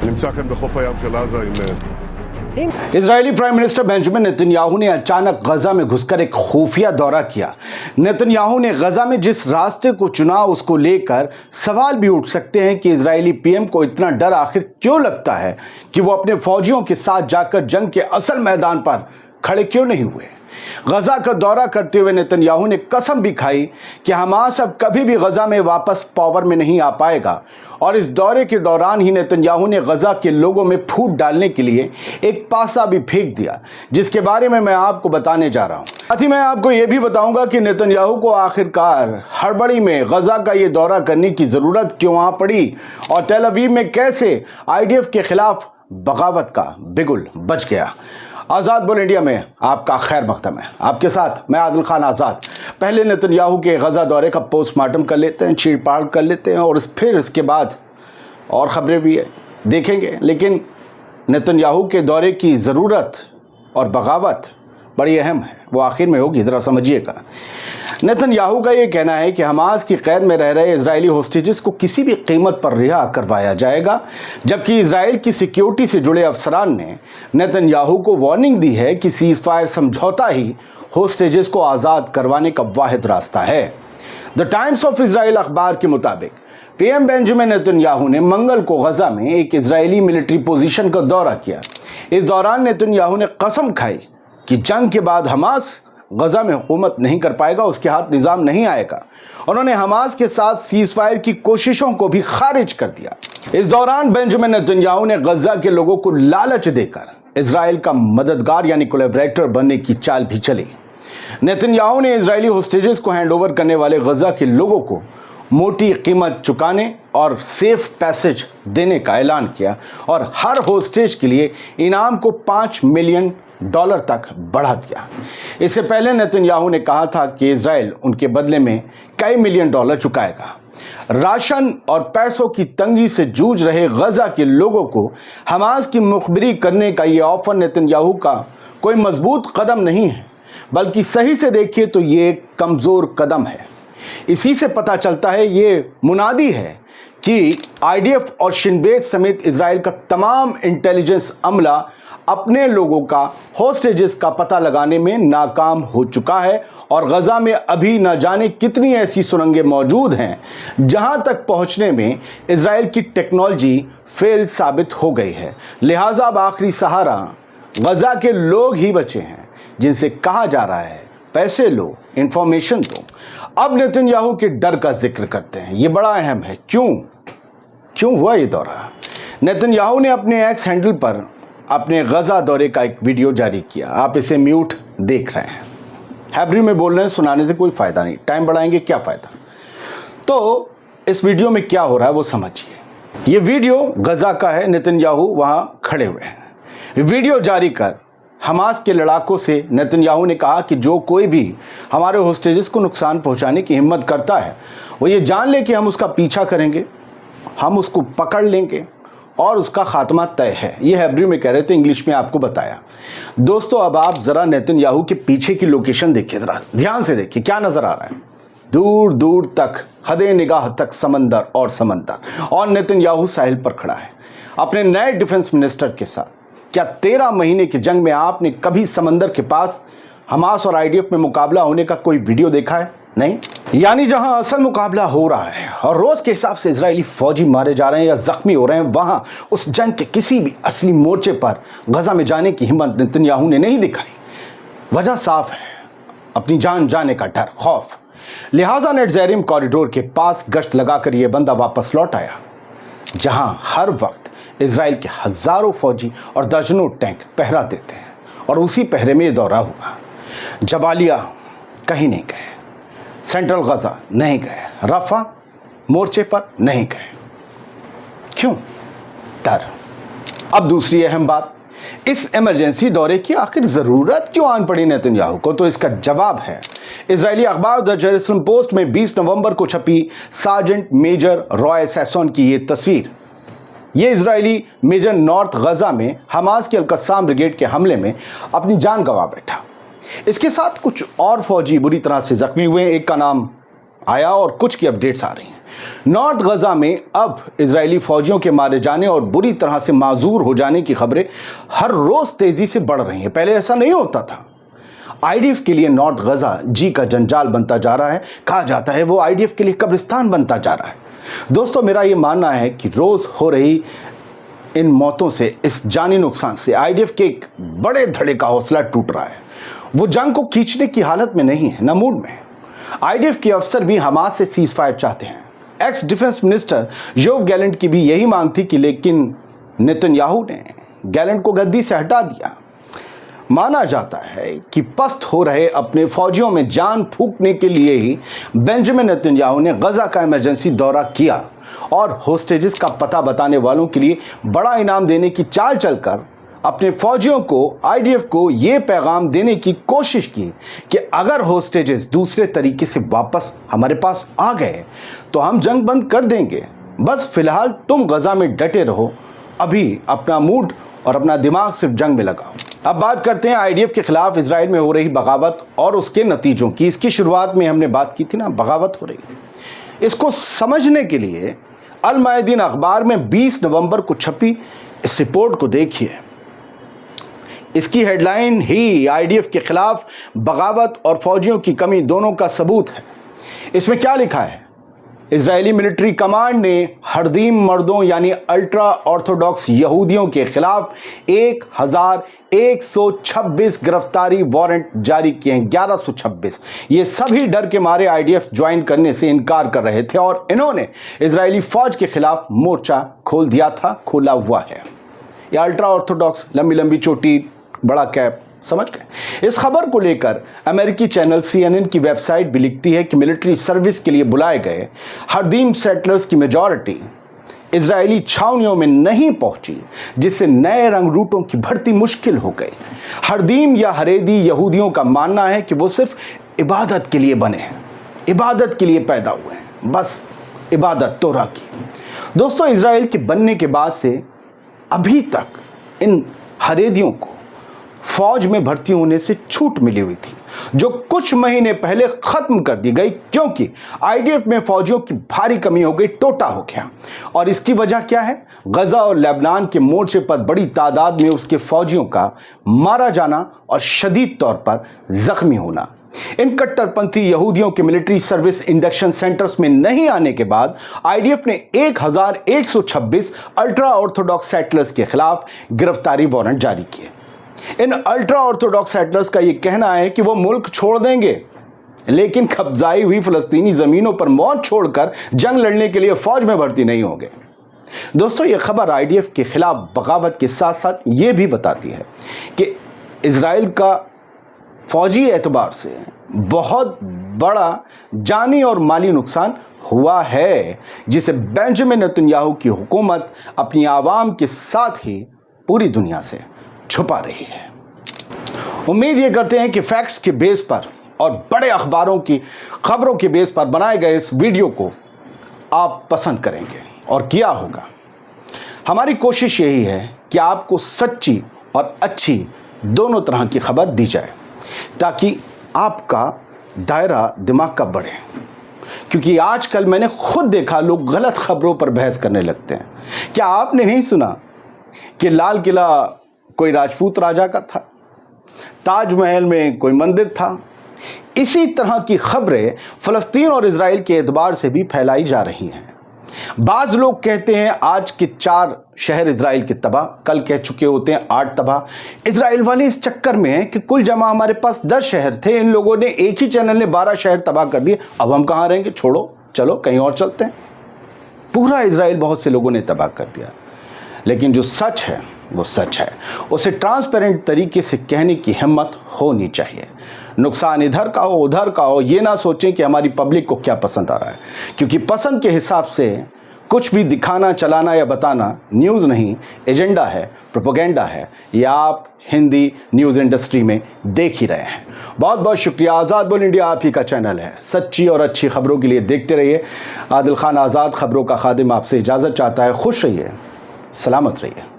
נמצא כאן בחוף הים של עזה עם Israeli prime minister Benjamin Netanyahu ने अचानक गजा में घुसकर एक खुफिया दौरा किया। नेतन्याहू ने गजा में जिस रास्ते को चुना उसको लेकर सवाल भी उठ सकते हैं कि इजरायली पीएम को इतना डर आखिर क्यों लगता है कि वो अपने फौजियों के साथ जाकर जंग के असल मैदान पर खड़े क्यों नहीं हुए। गजा का दौरा करते हुए नेतन्याहू ने कसम भी खाई कि हमास अब कभी भी गजा में वापस पावर में नहीं आ पाएगा, और इस दौरे के दौरान ही नेतन्याहू ने गजा के लोगों में फूट डालने के लिए एक पासा भी फेंक दिया, जिसके बारे में मैं आपको बताने जा रहा हूं। साथ ही मैं आपको यह भी बताऊंगा कि नेतन्याहू को आखिरकार हड़बड़ी में गजा का ये दौरा करने की जरूरत क्यों आ पड़ी, और तेल अवीव में कैसे आईडीएफ के खिलाफ बगावत का बिगुल बच गया। आज़ाद बोल इंडिया में आपका खैर मकदम है। आपके साथ मैं आदिल खान आज़ाद। पहले नेतन्याहू के गजा दौरे का पोस्टमार्टम कर लेते हैं, चीरफाड़ कर लेते हैं, और फिर इसके बाद और ख़बरें भी है देखेंगे। लेकिन नेतन्याहू के दौरे की ज़रूरत और बगावत बड़ी अहम है, वो आखिर में होगी, ज़रा समझिएगा। नेतन्याहू का ये कहना है कि हमास की कैद में रह रहे इजरायली होस्टेजेस को किसी भी कीमत पर रिहा करवाया जाएगा, जबकि इजराइल की सिक्योरिटी से जुड़े अफसरान ने नेतन्याहू को वार्निंग दी है कि सीज फायर समझौता ही होस्टेजेस को आज़ाद करवाने का वाहिद रास्ता है। द टाइम्स ऑफ इजराइल अखबार के मुताबिक पीएम बेंजामिन नेतन्याहू ने मंगल को गजा में एक इजरायली मिलिट्री पोजीशन का दौरा किया। इस दौरान नेतन्याहू ने कसम खाई कि जंग के बाद हमास गजा में हुकूमत नहीं कर पाएगा, उसके हाथ निज़ाम नहीं आएगा। उन्होंने हमास के साथ सीज फायर की कोशिशों को भी खारिज कर दिया। इस दौरान बेंजामिन नेतन्याहू ने गजा के लोगों को लालच देकर इजराइल का मददगार यानी कोलैबोरेटर बनने की चाल भी चली। नेतन्याहू ने इजरायली होस्टेजेस को हैंड ओवर करने वाले गजा के लोगों को मोटी कीमत चुकाने और सेफ पैसेज देने का ऐलान किया, और हर होस्टेज के लिए इनाम को $5 मिलियन तक बढ़ा दिया। इससे पहले नेतन्याहू ने कहा था कि इजराइल उनके बदले में कई मिलियन डॉलर चुकाएगा। राशन और पैसों की तंगी से जूझ रहे गजा के लोगों को हमास की मुखबिरी करने का ये ऑफर नेतन्याहू का कोई मजबूत कदम नहीं है, बल्कि सही से देखिए तो ये एक कमज़ोर कदम है। इसी से पता चलता है, ये मुनादी है कि आईडीएफ और शिनबेट समेत इजराइल का तमाम इंटेलिजेंस अमला अपने लोगों का होस्टेजेस का पता लगाने में नाकाम हो चुका है, और गजा में अभी न जाने कितनी ऐसी सुरंगें मौजूद हैं जहां तक पहुंचने में इजराइल की टेक्नोलॉजी फेल साबित हो गई है। लिहाजा अब आखिरी सहारा गजा के लोग ही बचे हैं, जिनसे कहा जा रहा है पैसे लो, इंफॉर्मेशन दो। अब नेतन्याहू के डर का जिक्र करते हैं, ये बड़ा अहम है। क्यों हुआ ये दौरा? नेतन्याहू ने अपने एक्स हैंडल पर अपने गजा दौरे का एक वीडियो जारी किया। आप इसे म्यूट देख रहे हैं। हैब्री में बोल रहे हैं, सुनाने से कोई फ़ायदा नहीं, टाइम बढ़ाएंगे क्या फ़ायदा। तो इस वीडियो में क्या हो रहा है वो समझिए। ये वीडियो गजा का है, नेतन्याहू वहाँ खड़े हुए हैं। वीडियो जारी कर हमास के लड़ाकों से नेतन्याहू ने कहा कि जो कोई भी हमारे होस्टेजेस को नुकसान पहुँचाने की हिम्मत करता है, वो ये जान ले कि हम उसका पीछा करेंगे, हम उसको पकड़ लेंगे और उसका खात्मा तय है। ये हेब्रू में कह रहे थे, इंग्लिश में आपको बताया। दोस्तों, अब आप ज़रा नेतन्याहू के पीछे की लोकेशन देखिए, ज़रा ध्यान से देखिए क्या नज़र आ रहा है। दूर दूर तक, हदे निगाह तक समंदर और समंदर, और नेतन्याहू साहिल पर खड़ा है अपने नए डिफेंस मिनिस्टर के साथ। क्या 13 महीने की जंग में आपने कभी समंदर के पास हमास और आईडीएफ में मुकाबला होने का कोई वीडियो देखा है? नहीं। यानी जहां असल मुकाबला हो रहा है और रोज के हिसाब से इजरायली फौजी मारे जा रहे हैं या जख्मी हो रहे हैं, वहां उस जंग के किसी भी असली मोर्चे पर गजा में जाने की हिम्मत नेतन्याहू ने नहीं दिखाई। वजह साफ है, अपनी जान जाने का डर, खौफ। लिहाजा नेटज़ेरिम कॉरिडोर के पास गश्त लगाकर यह बंदा वापस लौट आया, जहां हर वक्त इजराइल के हजारों फौजी और दर्जनों टैंक पहरा देते हैं, और उसी पहरे में यह दौरा हुआ। जबालिया कहीं नहीं गए, सेंट्रल गजा नहीं गए, रफा मोर्चे पर नहीं गए। क्यों? डर। अब दूसरी अहम बात, इस इमरजेंसी दौरे की आखिर ज़रूरत क्यों आन पड़ी नेतन्याहू को? तो इसका जवाब है इजरायली अखबार द जेरूसलम पोस्ट में 20 नवंबर को छपी सार्जेंट मेजर रॉय सैसोन की ये तस्वीर। ये इजरायली मेजर नॉर्थ गजा में हमास के अल-कस्साम ब्रिगेड के हमले में अपनी जान गंवा बैठा। इसके साथ कुछ और फौजी बुरी तरह से जख्मी हुए। एक का नाम आया और कुछ की अपडेट्स आ रही हैं। नॉर्थ गजा में अब इजरायली फौजियों के मारे जाने और बुरी तरह से माजूर हो जाने की खबरें हर रोज तेजी से बढ़ रही हैं। पहले ऐसा नहीं होता था। आईडीएफ के लिए नॉर्थ गजा जी का जंजाल बनता जा रहा है। कहा जाता है वो आईडीएफ के लिए कब्रिस्तान बनता जा रहा है। दोस्तों, मेरा ये मानना है कि रोज हो रही इन मौतों से, इस जानी नुकसान से आईडीएफ के एक बड़े धड़े का हौसला टूट रहा है। वो जंग को खींचने की हालत में नहीं है, न मूड में। आईडीएफ के अफसर भी हमास से सीज फायर चाहते हैं। X defence minister Yoav Gallant की भी यही मांग थी कि लेकिन नेतन्याहू ने गैलेंट को गद्दी से हटा दिया। माना जाता है कि पस्त हो रहे अपने फौजियों में जान फूंकने के लिए ही बेंजामिन नेतन्याहू ने गजा का इमरजेंसी दौरा किया और होस्टेजेस का पता बताने वालों के लिए बड़ा इनाम देने की चाल चलकर अपने फौजियों को, आईडीएफ को ये पैगाम देने की कोशिश की कि अगर होस्टेजेस दूसरे तरीके से वापस हमारे पास आ गए तो हम जंग बंद कर देंगे, बस फिलहाल तुम गजा में डटे रहो, अभी अपना मूड और अपना दिमाग सिर्फ जंग में लगाओ। अब बात करते हैं आईडीएफ के खिलाफ इजराइल में हो रही बगावत और उसके नतीजों की। इसकी शुरुआत में हमने बात की थी ना, बगावत हो रही है। इसको समझने के लिए अल मायदीन अखबार में 20 नवंबर को छपी इस रिपोर्ट को देखिए। इसकी हेडलाइन ही आईडीएफ के खिलाफ बगावत और फौजियों की कमी दोनों का सबूत है। इसमें क्या लिखा है? इजरायली मिलिट्री कमांड ने हरदीम मर्दों यानी अल्ट्रा ऑर्थोडॉक्स यहूदियों के खिलाफ 1126 गिरफ्तारी वारंट जारी किए हैं। 1126। ये सभी डर के मारे आईडीएफ ज्वाइन करने से इनकार कर रहे थे और इन्होंने इजरायली फौज के खिलाफ मोर्चा खोल दिया था, खोला हुआ है। ये अल्ट्रा ऑर्थोडॉक्स, लंबी लंबी चोटी, बड़ा कैप, समझ गए। इस खबर को लेकर अमेरिकी चैनल CNN की वेबसाइट भी लिखती है कि मिलिट्री सर्विस के लिए बुलाए गए हरदीम सेटलर्स की मेजॉरिटी इजरायली छावनियों में नहीं पहुंची, जिससे नए रंग रूटों की भर्ती मुश्किल हो गई। हरदीम या हरेदी यहूदियों का मानना है कि वो सिर्फ इबादत के लिए बने हैं, इबादत के लिए पैदा हुए हैं, बस इबादत तोरा की। दोस्तों, इजराइल के बनने के बाद से अभी तक इन हरेदियों को फौज में भर्ती होने से छूट मिली हुई थी, जो कुछ महीने पहले खत्म कर दी गई, क्योंकि आईडीएफ में फौजियों की भारी कमी हो गई, टोटा हो गया। और इसकी वजह क्या है? गजा और लेबनान के मोर्चे पर बड़ी तादाद में उसके फौजियों का मारा जाना और शदीद तौर पर जख्मी होना। इन कट्टरपंथी यहूदियों के मिलिट्री सर्विस इंडक्शन सेंटर्स में नहीं आने के बाद आईडीएफ ने 1126 अल्ट्रा ऑर्थोडॉक्स सेटलर्स के खिलाफ गिरफ्तारी वारंट जारी किए। इन अल्ट्रा ऑर्थोडॉक्स सेटलर्स का यह कहना है कि वो मुल्क छोड़ देंगे, लेकिन कब्जाई हुई फलस्तीनी जमीनों पर मौत छोड़कर जंग लड़ने के लिए फौज में भर्ती नहीं होंगे। दोस्तों, यह खबर आईडीएफ के खिलाफ बगावत के साथ साथ यह भी बताती है कि इजराइल का फौजी एतबार से बहुत बड़ा जानी और माली नुकसान हुआ है, जिसे बेंजामिन नेतन्याहू की हुकूमत अपनी आवाम के साथ ही पूरी दुनिया से छुपा रही है। उम्मीद ये करते हैं कि फैक्ट्स के बेस पर और बड़े अखबारों की खबरों के बेस पर बनाए गए इस वीडियो को आप पसंद करेंगे और किया होगा। हमारी कोशिश यही है कि आपको सच्ची और अच्छी दोनों तरह की खबर दी जाए, ताकि आपका दायरा दिमाग का बढ़े। क्योंकि आजकल मैंने खुद देखा लोग गलत खबरों पर बहस करने लगते हैं। क्या आपने नहीं सुना कि लाल किला कोई राजपूत राजा का था, ताजमहल में कोई मंदिर था? इसी तरह की खबरें फलस्तीन और इजराइल के एतबार से भी फैलाई जा रही हैं। बाज लोग कहते हैं आज के 4 शहर इजराइल के तबाह, कल कह चुके होते हैं 8 तबाह। इजराइल वाले इस चक्कर में हैं कि कुल जमा हमारे पास 10 शहर थे, इन लोगों ने, एक ही चैनल ने 12 शहर तबाह कर दिए, अब हम कहाँ रहेंगे, छोड़ो, चलो कहीं और चलते हैं। पूरा इजराइल बहुत से लोगों ने तबाह कर दिया। लेकिन जो सच है वो सच है, उसे ट्रांसपेरेंट तरीके से कहने की हिम्मत होनी चाहिए। नुकसान इधर का हो उधर का हो, ये ना सोचें कि हमारी पब्लिक को क्या पसंद आ रहा है, क्योंकि पसंद के हिसाब से कुछ भी दिखाना, चलाना या बताना न्यूज़ नहीं, एजेंडा है, प्रोपेगेंडा है। ये आप हिंदी न्यूज़ इंडस्ट्री में देख ही रहे हैं। बहुत बहुत शुक्रिया। आज़ाद बोल इंडिया आप ही का चैनल है। सच्ची और अच्छी खबरों के लिए देखते रहिए। आदिल खान आज़ाद, खबरों का खादिम, आपसे इजाज़त चाहता है। खुश रहिए, सलामत रहिए।